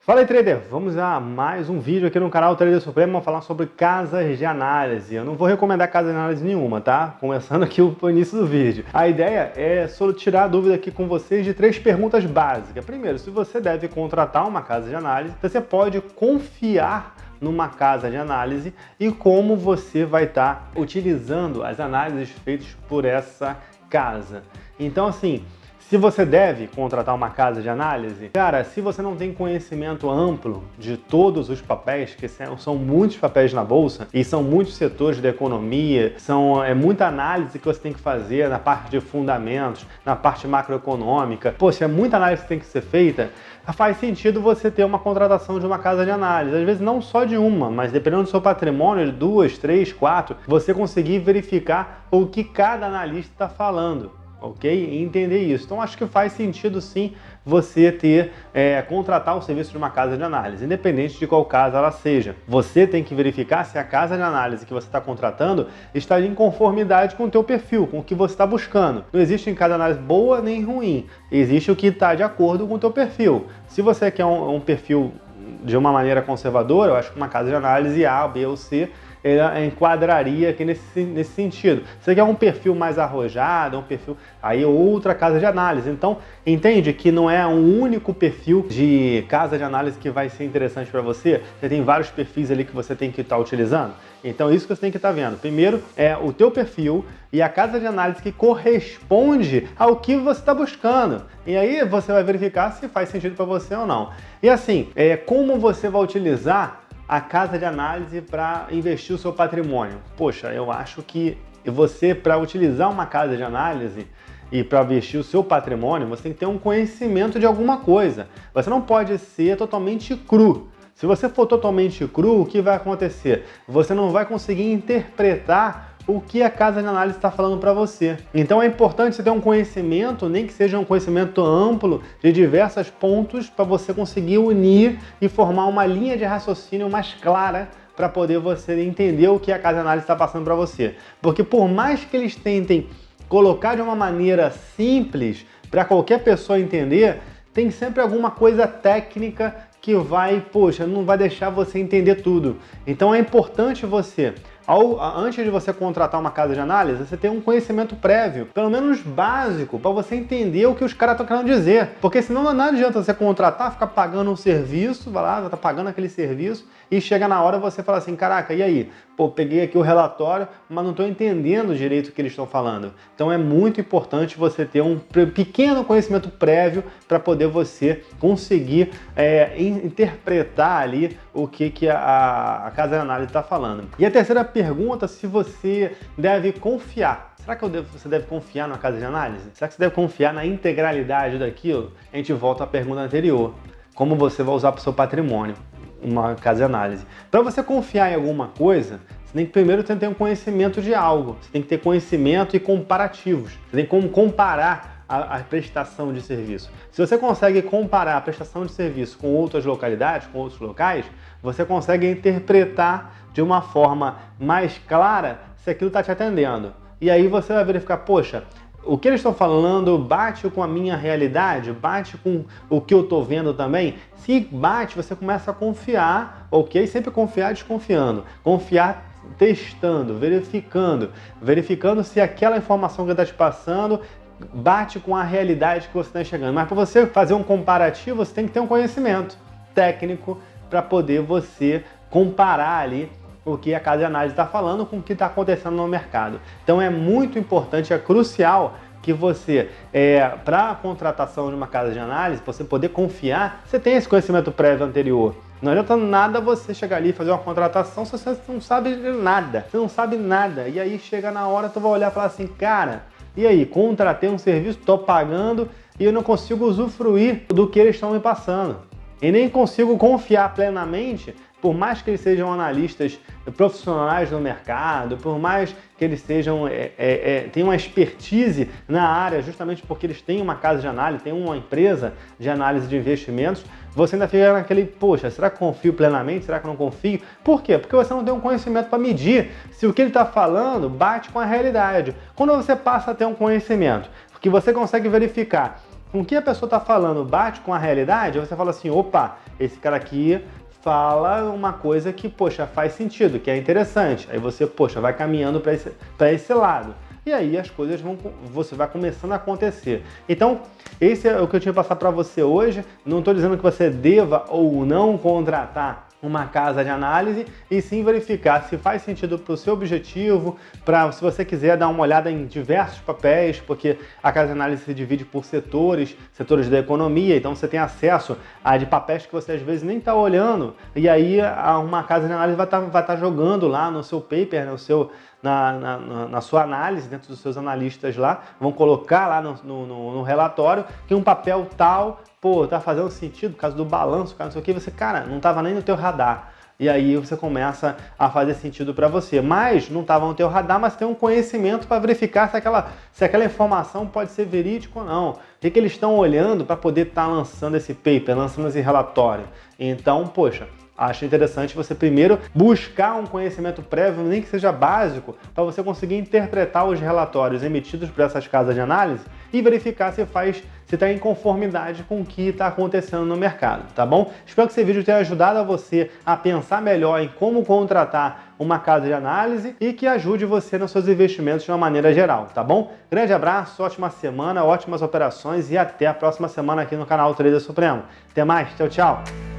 Fala aí, trader! Vamos a mais um vídeo aqui no canal Trader Supremo. Vamos falar sobre casas de análise. Eu não vou recomendar casa de análise nenhuma, tá? Começando aqui o início do vídeo. A ideia é só tirar a dúvida aqui com vocês de 3 perguntas básicas. Primeiro, se você deve contratar uma casa de análise, você pode confiar numa casa de análise e como você vai estar utilizando as análises feitas por essa casa. Então, assim, se você deve contratar uma casa de análise, cara, se você não tem conhecimento amplo de todos os papéis, que são muitos papéis na bolsa e são muitos setores da economia, é muita análise que você tem que fazer na parte de fundamentos, na parte macroeconômica, poxa, é muita análise que tem que ser feita, faz sentido você ter uma contratação de uma casa de análise. Às vezes não só de uma, mas dependendo do seu patrimônio, de 2, 3, 4, você conseguir verificar o que cada analista está falando. Ok? E entender isso. Então acho que faz sentido sim você contratar o serviço de uma casa de análise, independente de qual casa ela seja. Você tem que verificar se a casa de análise que você está contratando está em conformidade com o teu perfil, com o que você está buscando. Não existe casa de análise boa nem ruim, existe o que está de acordo com o teu perfil. Se você quer um perfil de uma maneira conservadora, eu acho que uma casa de análise A, B ou C ela enquadraria aqui nesse sentido. Você quer um perfil mais arrojado, um perfil, aí outra casa de análise. Então, entende que não é um único perfil de casa de análise que vai ser interessante para você. Você tem vários perfis ali que você tem que estar utilizando. Então, isso que você tem que estar vendo. Primeiro é o teu perfil e a casa de análise que corresponde ao que você está buscando. E aí você vai verificar se faz sentido para você ou não. E assim, como você vai utilizar a casa de análise para investir o seu patrimônio? Poxa, eu acho que você, para utilizar uma casa de análise e para investir o seu patrimônio, você tem que ter um conhecimento de alguma coisa. Você não pode ser totalmente cru. Se você for totalmente cru, o que vai acontecer? Você não vai conseguir interpretar o que a casa de análise está falando para você. Então é importante você ter um conhecimento, nem que seja um conhecimento amplo, de diversos pontos para você conseguir unir e formar uma linha de raciocínio mais clara para poder você entender o que a casa de análise está passando para você. Porque por mais que eles tentem colocar de uma maneira simples para qualquer pessoa entender, tem sempre alguma coisa técnica que não vai deixar você entender tudo. Então é importante você, antes de você contratar uma casa de análise, você ter um conhecimento prévio, pelo menos básico, para você entender o que os caras estão querendo dizer. Porque senão não adianta você contratar, ficar pagando um serviço, vai lá, tá pagando aquele serviço, e chega na hora você fala assim, caraca, e aí? Pô, peguei aqui o relatório, mas não estou entendendo direito o que eles estão falando. Então é muito importante você ter um pequeno conhecimento prévio para poder você conseguir interpretar ali o que a casa de análise está falando. E a terceira pergunta, se você deve confiar. Será que você deve confiar na casa de análise? Será que você deve confiar na integralidade daquilo? A gente volta à pergunta anterior. Como você vai usar para o seu patrimônio uma casa de análise? Para você confiar em alguma coisa, você tem que primeiro ter um conhecimento de algo. Você tem que ter conhecimento e comparativos. Você tem como comparar a prestação de serviço. Se você consegue comparar a prestação de serviço com outras localidades, com outros locais, você consegue interpretar de uma forma mais clara se aquilo está te atendendo. E aí você vai verificar, poxa, o que eles estão falando bate com a minha realidade? Bate com o que eu estou vendo também? Se bate, você começa a confiar, ok? Sempre confiar desconfiando. Confiar testando, verificando se aquela informação que está te passando bate com a realidade que você está enxergando. Mas para você fazer um comparativo, você tem que ter um conhecimento técnico para poder você comparar ali o que a casa de análise está falando com o que está acontecendo no mercado. Então é muito importante, é crucial que você, para a contratação de uma casa de análise, você poder confiar, você tem esse conhecimento prévio anterior. Não adianta nada você chegar ali e fazer uma contratação se você não sabe nada. Você não sabe nada. E aí chega na hora, tu vai olhar e falar assim, cara, e aí, contratei um serviço, estou pagando e eu não consigo usufruir do que eles estão me passando. E nem consigo confiar plenamente, por mais que eles sejam analistas profissionais no mercado, por mais que eles tenham uma expertise na área, justamente porque eles têm uma casa de análise, têm uma empresa de análise de investimentos, você ainda fica naquele, poxa, será que eu confio plenamente? Será que eu não confio? Por quê? Porque você não tem um conhecimento para medir se o que ele está falando bate com a realidade. Quando você passa a ter um conhecimento, que você consegue verificar com o que a pessoa está falando bate com a realidade, aí você fala assim, opa, esse cara aqui fala uma coisa que, poxa, faz sentido, que é interessante. Aí você, poxa, vai caminhando para esse lado. E aí as coisas você vai começando a acontecer. Então, esse é o que eu tinha que passar para você hoje. Não estou dizendo que você deva ou não contratar uma casa de análise, e sim verificar se faz sentido para o seu objetivo, para se você quiser dar uma olhada em diversos papéis, porque a casa de análise se divide por setores da economia, então você tem acesso a de papéis que você às vezes nem está olhando, e aí uma casa de análise vai tá jogando lá no seu paper, na sua análise, dentro dos seus analistas lá, vão colocar lá no relatório que um papel tal, pô, tá fazendo sentido por causa do balanço, cara, não sei o que, você, cara, não tava nem no teu radar. E aí você começa a fazer sentido para você. Mas não estava no teu radar, mas tem um conhecimento para verificar se aquela informação pode ser verídica ou não. O que eles estão olhando para poder estar lançando esse paper, lançando esse relatório. Então, poxa, acho interessante você primeiro buscar um conhecimento prévio, nem que seja básico, para você conseguir interpretar os relatórios emitidos por essas casas de análise e verificar se está em conformidade com o que está acontecendo no mercado, tá bom? Espero que esse vídeo tenha ajudado a você a pensar melhor em como contratar uma casa de análise e que ajude você nos seus investimentos de uma maneira geral, tá bom? Grande abraço, ótima semana, ótimas operações e até a próxima semana aqui no canal Trader Supremo. Até mais, tchau, tchau!